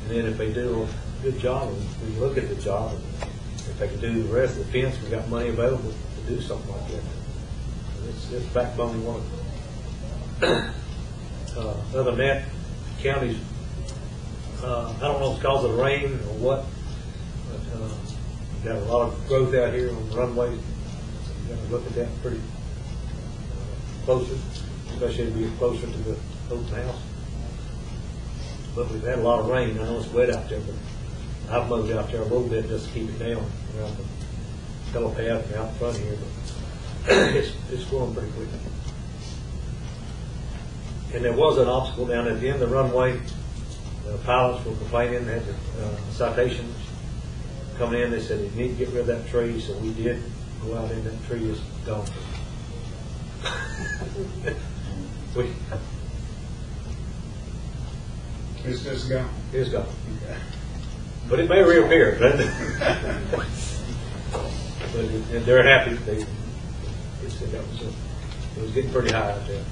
And then if they do a good job, we look at the job, and if they can do the rest of the fence, we got money available to do something like that. It's backbone work. Other than that, counties, I don't know if it's because of the rain or what, but we've got a lot of growth out here on the runways. So you got to look at that pretty closer, especially as we get closer to the open house. But we've had a lot of rain. I know it's wet out there, but I've moved out there a little bit just to keep it down around the telepath and out front here. But it's growing pretty quick. And there was an obstacle down at the end of the runway. The pilots were complaining, they had citations coming in. They said they need to get rid of that tree, so we did go out in. That tree is gone. It's just gone. It's gone. Okay. But it may reappear, doesn't it? But they're happy. They said that was it was getting pretty high out there.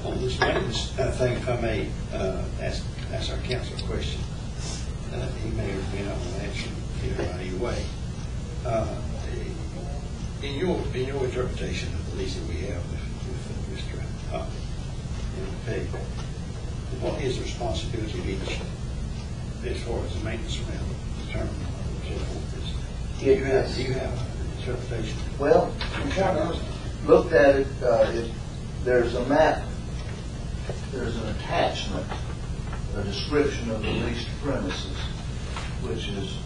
On this maintenance thing, if I may ask our counsel a question, he may or may not want to answer either way. In your interpretation of the lease that we have with Mr. Hoppe and Peg, what is the responsibility of each as far as the maintenance around the terminal and so forth? Do you have an interpretation? Well, we kind of looked at it, there's a map, there's an attachment, a description of the leased premises, which is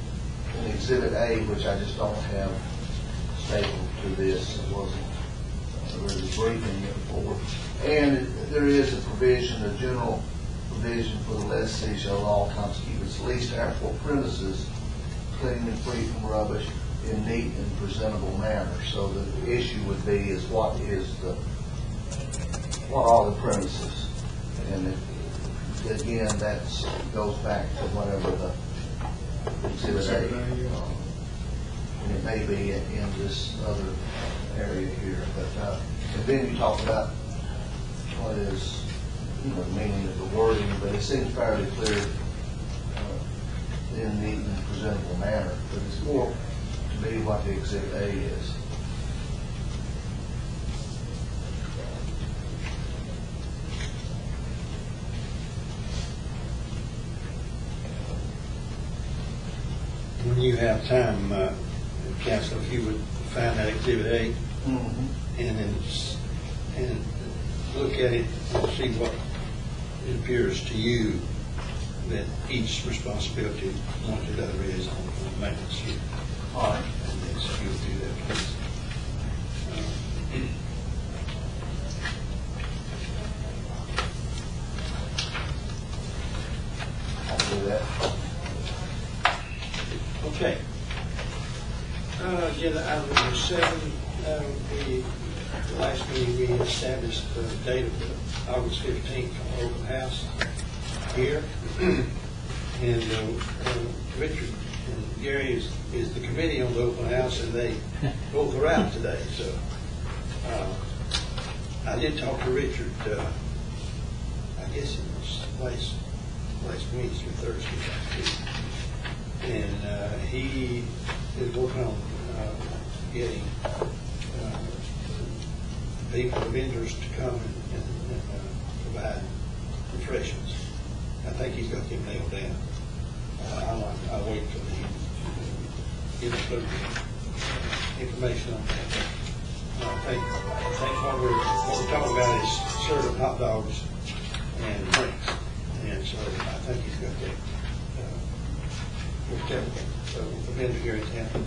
in Exhibit A, which I just don't have stapled to this. It wasn't really briefing it for. And there is a provision, a general provision for the lessee shall at all times keep its leased airport premises clean and free from rubbish in neat and presentable manner. So the issue would be is what are the premises? And again, that goes back to whatever the exhibit A. And it may be in this other area here, but and then you talk about what is, the meaning of the wording, but it seems fairly clear in neat and presentable manner. But it's more to me what the exhibit A is. When you have time, Council, if you would find that Exhibit A and look at it and see what it appears to you that each responsibility one to the other is on the maintenance here. All right. And then so you'll do that, please. I'll do that. Okay. Agenda item number 7, last meeting we established the date of August 15th for open house here. And Richard and Gary is the committee on the open house, and they both are out today. So I did talk to Richard, I guess it was last Wednesday or Thursday. And he is working on getting people, vendors to come and provide refreshments. I think he's got them nailed down. I'll wait till he gives us information on that. I think what we're talking about is serving hot dogs and drinks. And so I think he's got that. The vendor here in town.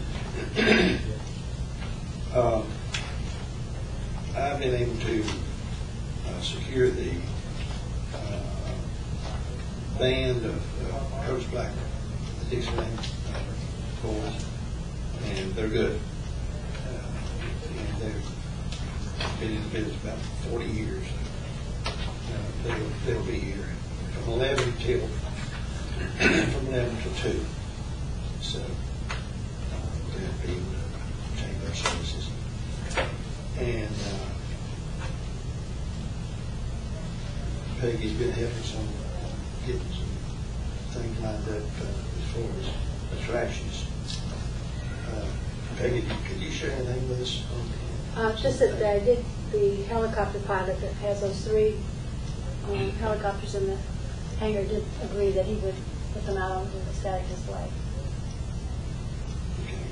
I've been able to secure the band of Coach Black, the Dixieland boys, and they're good. And they've been in the business about 40 years. They'll be here from 11 till 2. So they'll be able to change their services. And Peggy's been helping some getting some things lined up as far as attractions. Peggy, could you share anything with us? Just that I did the helicopter pilot that has those 3 helicopters in the hangar did agree that he would put them out onto the static display. Okay.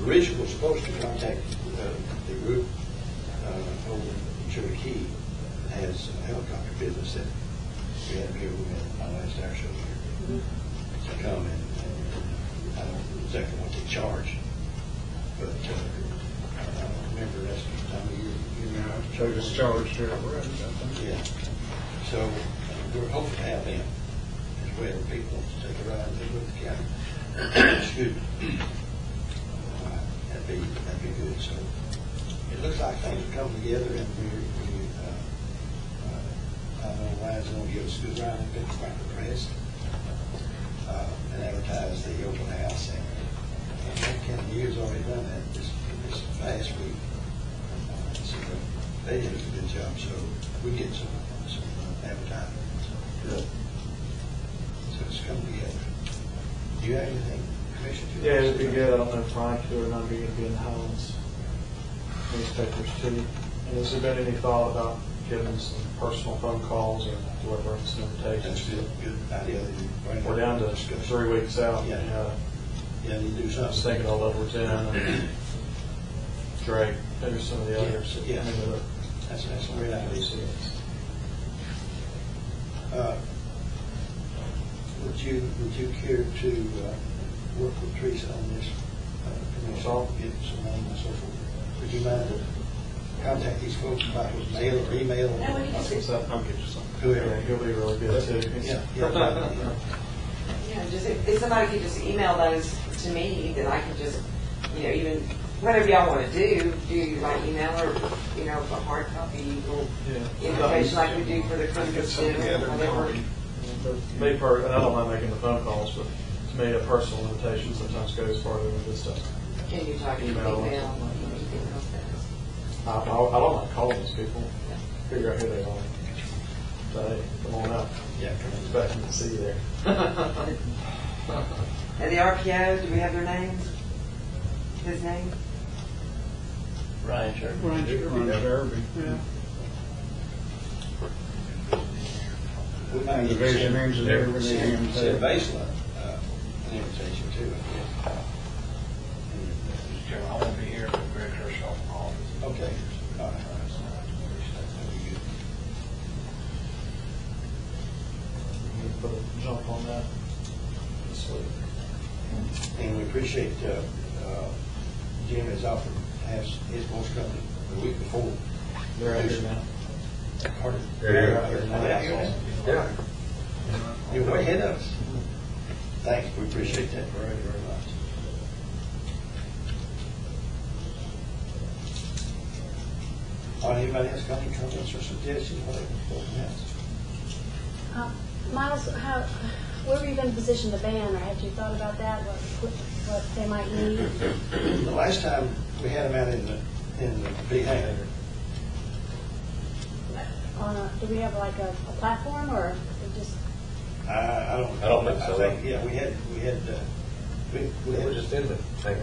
Richard was supposed to contact the group over in Cherokee that has a helicopter business that we had here with my last air show here. To come and I don't know exactly what they charge, but I don't remember that's the time of year. They just charged here, right? Yeah. So we're hoping to have them as well. People to take a ride and live with the county. Excuse me. That'd be good. So it looks like things are coming together, and I don't know why it's going to give us a good ride and get the press and advertise the open house. And County Year's already done that this last week. So they did a good job. So we get some advertising. Good. So it's coming together. Do you have anything, Commissioner? Yeah, it'd be good. I don't know if Frank or not be going to be in the Highlands newspapers too. And has there been any thought about giving some personal phone calls or delivering some invitations? That's a good idea. We're down to 3 weeks out. Yeah. Yeah, you do I was something. thinking all over town and Drake, maybe some of the others. Yeah. I mean, That's a great idea. Would you care to work with Teresa on this? Get some name and so forth. Would you mind contact these folks about with mail or email? No, we can just, I'll get you some. Whoever. Yeah, he'll be really good too. Yeah, yeah. yeah, just, if somebody could just email those to me, then I can just, even, whatever y'all want to do by email or, a hard copy or Yeah. invitation like we do for the Christmas dinner or whatever. Me, and I don't mind making the phone calls, but to me, a personal invitation sometimes goes farther than this stuff. Can you talk to Email. email? Anything else does? I don't like calling these people, figure out who they are. So, hey, come on out. Yeah, Expecting to see you there. And the RPO, do we have their names? His name? Ryan, sure. Ryan Sherby. Yeah. We might need to Division send- engineer, we need him Send to. Baseline, an invitation too, I guess. Chairman, I won't be here for Greg Herschel's office. Okay. All right. We can put a jump on that this week. And we appreciate, Jim has offered to have his most company the week before. They're out here now. Pardon? They're out here now. Yeah. You're way ahead of us. Thanks, we appreciate that very, very much. All right, anybody else got any comments or suggestions, whatever else? Miles, where were you going to position the van, or had you thought about that, what they might need? The last time we had them out in the big hangar. Do we have like a platform, or just, I don't. I don't think so. Yeah, we had, They were just in the hangar.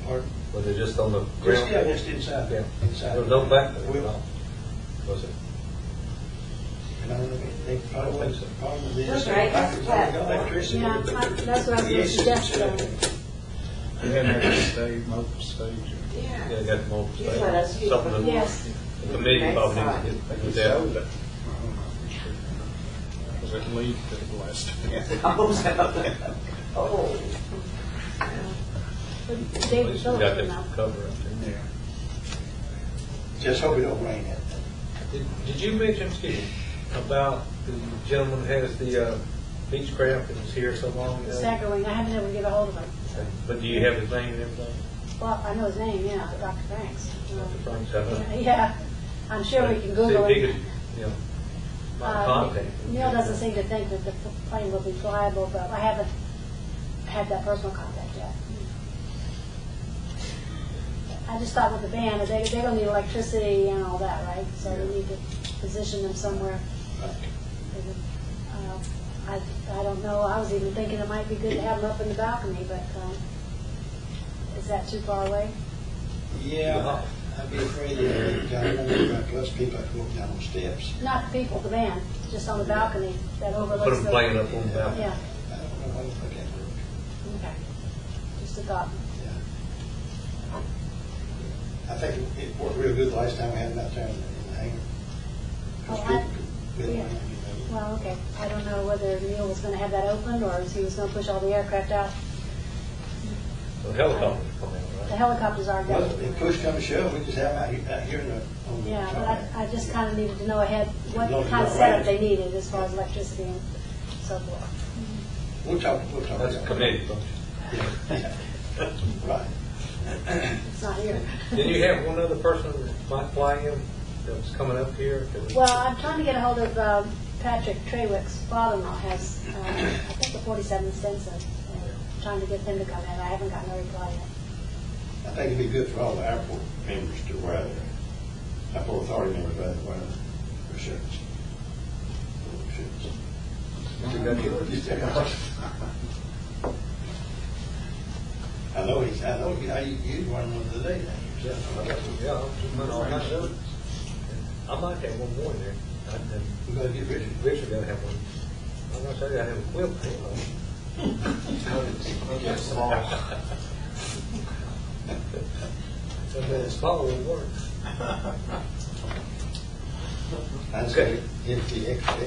pardon? Was it just on the Just, ground? yeah, just inside. Yeah. Inside. There was no back there. Well, Was it? and I don't know, they probably, I think so. probably. That's right, that's the platform. Electricity. yeah, that's what I was going to suggest. We hadn't had to stay, multiple stages. Yeah, I got the mobile You let us station. use Something the- that Yes, the committee probably needs to get with that. I don't know for sure. Because it leaked at the last time. Oh, but David At least we got Phillips them came out. cover up there. Yeah. Just hope it don't rain that. Did you mention, excuse me, about the gentleman who has the Beechcraft that was here so long ago? Staggerwing, I haven't been able to get a hold of him. But do you have his name and everything? Well, I know his name, yeah, Dr. Franks. Dr. Franks, I know. Yeah, I'm sure we can Google See if he it. could, my contact. Neil doesn't seem to think that the plane will be flyable, but I haven't had that personal contact yet. I just thought with the van, they don't need electricity and all that, right? So we need to position them somewhere. I don't know, I was even thinking it might be good to have them up in the balcony, but is that too far away? Yeah, I'd be afraid that I won't have less people have to walk down the steps. Not the people, the van, just on the balcony that overlooks Put the... them playing up on the balcony. Yeah, I don't know how to put that work. okay. Just a thought. Yeah. I think it worked real good the last time we had them out there in the hangar. Oh, yeah. Well, okay. I don't know whether Neil was going to have that open or if he was going to push all the aircraft out. So helicopters come out, The right? helicopters are Well, going. if push come to shove, we just have them out here in the. on the Yeah, top but there. I just kind of needed to know ahead what No, kind of no, setup right. they needed as far as electricity and so forth. We'll talk. That's a committee function. Yeah. Right. It's not here. Did you have one other person that might fly in that was coming up here? Well, I'm trying to get a hold of Patrick Trawick's father-in-law has, I think, a 47 Stinson. Trying to get him to come in. I haven't gotten a reply yet. I think it'd be good for all the airport members to wear their, airport authority members rather wear their shirts. I know I used one of the day. Yeah, I might have one more in there. We gotta get Richard. Richard gotta have one. I'm gonna say I have a quilt. It's small will work. I'd say it's the extra.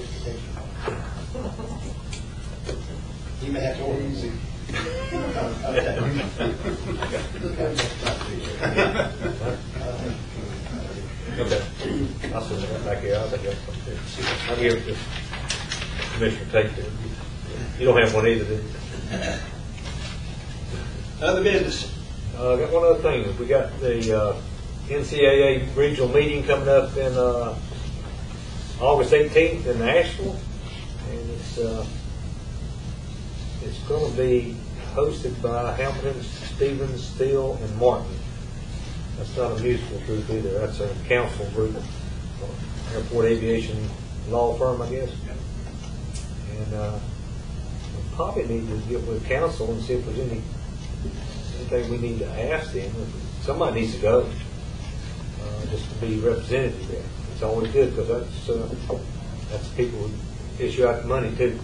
You may have to order easy. in that back here. I think that's something. I'll give it to Commissioner Tate. You don't have one either, do you? Other business? Got one other thing. We got the NCAA regional meeting coming up in August 18th in Nashville, and it's going to be hosted by Hamilton, Stevens, Steele, and Martin. That's not a musical group either. That's a council group, airport aviation law firm, I guess. And we probably need to get with council and see if there's anything we need to ask them. Somebody needs to go, just to be representative there. It's always good because that's people who issue out the money too.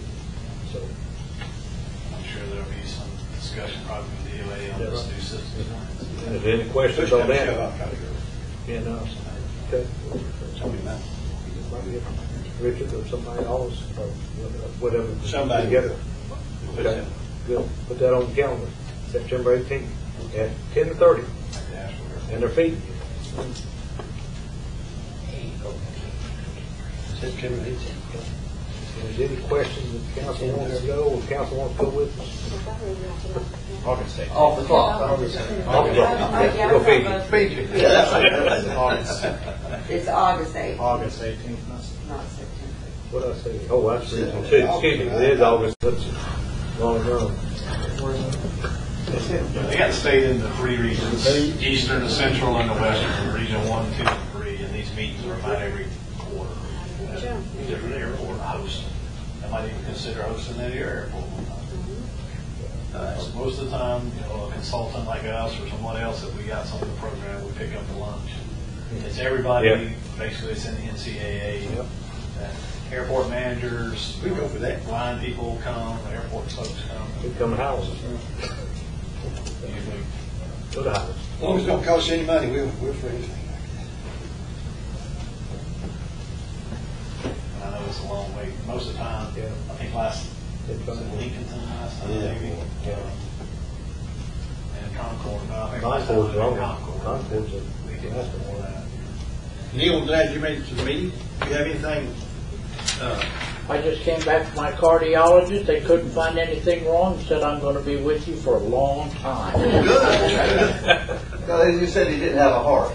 So I'm sure there'll be some discussion probably with DOA on this new system. and if there are any questions on that, you know, okay. Richard or somebody else or whatever. Somebody. Together. Okay. Good. Put that on the calendar. September 18th at 10 to 30. And their feet. September 18th. If there's any questions that the council wants to go, or council wants to go with us? August 8th. Off the clock. Go feed you. It's August 8th, August 18th. not September. What did I say? Oh, that's regional too. Excuse me, it is August. That's long run. They got stayed in the three regions, eastern, the central, and the western, region 1, 2, and 3, and these meetings are about every quarter. Different airport host. They might even consider hosting that airport. So most of the time, a consultant like us or someone else that we got some of the program, we pick up the lunch. It's everybody, basically it's in the NCAA. Yep. Airport managers, We go for that. line people come, airport folks come. We come to houses. Usually Go to houses. As long as it don't cost you any money, we're for anything like And I know it's a long way. Most of the time, Yeah. I think was it Lincolnton last time, Yeah. maybe? Yeah. And Concord, no, I think last time Concord's was wrong. Concord. Concord's Lincoln. a Neil, I'm glad you made it to the meeting. Do you have anything? I just came back from my cardiologist. They couldn't find anything wrong. Said I'm going to be with you for a long time. Good. No, you said he didn't have a heart.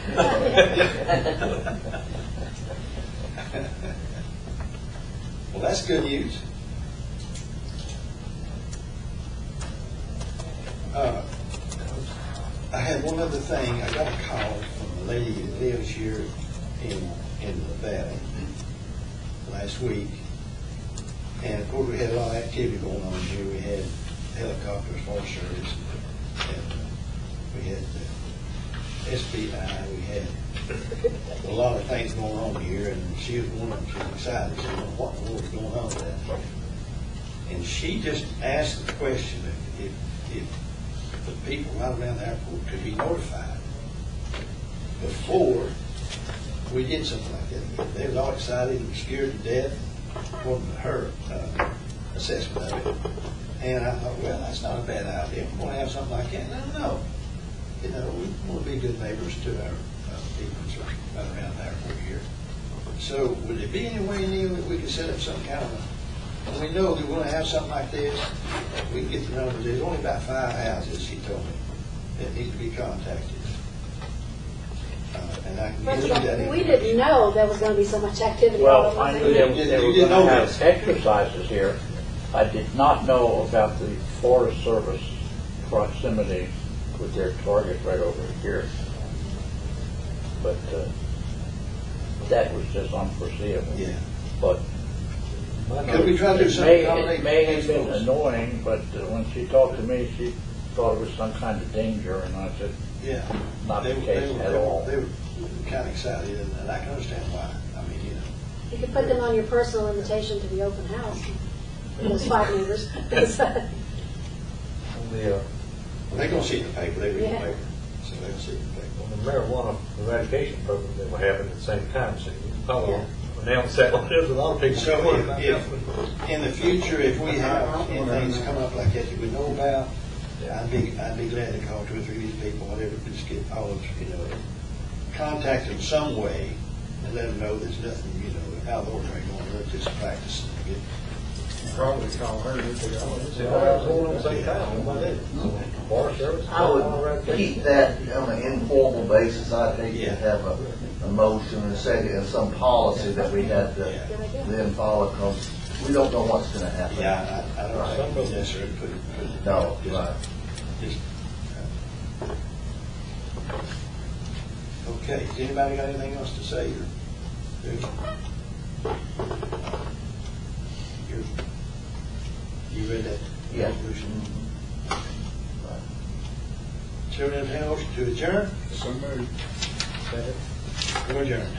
Well, that's good news. I had one other thing. I got a call from a lady that lives here in the valley last week. And of course, we had a lot of activity going on here. We had helicopters, Forest Service, and we had the SBI. We had a lot of things going on here, and she was wondering, she was excited. She didn't know what in the world was going on with that. And she just asked the question if the people right around the airport could be notified before we did something like that. They was all excited and scared to death, according to her assessment of it. And I thought, well, that's not a bad idea. We're going to have something like that. No. We want to be good neighbors to our people right around the airport here. So would there be any way, Neil, that we could set up some kind of when we know that we're going to have something like this, we can get the numbers. There's only about 5 houses, she told me, that need to be contacted. And I can give you that. We didn't know there was going to be so much activity. all Well, over I the knew place. they You were didn't going know to have this. exercises here. I did not know about the Forest Service proximity with their target right over here. But that was just unforeseeable. Yeah. But Could we try to do it something? may have been annoying, but when she talked to me, she thought it was some kind of danger, and I said, Yeah. not the They case were- at all. They were kind of excited, and I can understand why. I mean, You could put them on your personal invitation to the open house. Those 5 neighbors. The, they're going to see it in the paper. They read the Yeah. paper. So they'll see it in the paper. on the marijuana eradication program that we're having at the same time, so you can probably announce that one. There's a lot of people. So talking about that. if in the future, if we have anything that's come up like that we know about, I'd be glad to call 2 or 3 of these people, whatever, just get all of, contact them some way and let them know there's nothing, you know, out of the ordinary going on, just practice. Probably call her. Forest Service? I would keep that on an informal basis. I'd hate to have a motion and a second and some policy that we have to then follow, because we don't know what's gonna happen. Yeah, I don't think necessarily put it. No, just- right. just, Okay, has anybody got anything else to say, or? You read that Yeah. resolution? Chair and House to adjourn? So moved. We're adjourned.